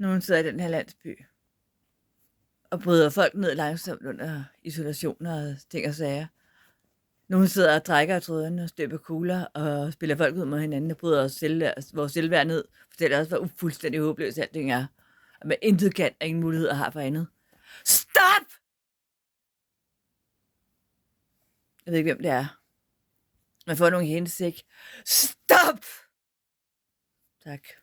Nogen sidder i den her landsby og bryder folk ned langsomt under isolation og ting og sager. Nogle sidder og trækker i trådene og støber kugler og spiller folk ud mod hinanden og bryder vores selvværd ned. Fortæller også, hvor fuldstændig håbløst alting er. Og med intet kan og ingen muligheder har for andet. Stop! Jeg ved ikke, hvem det er. Man får nogle hints, ikke? Stop! Tak.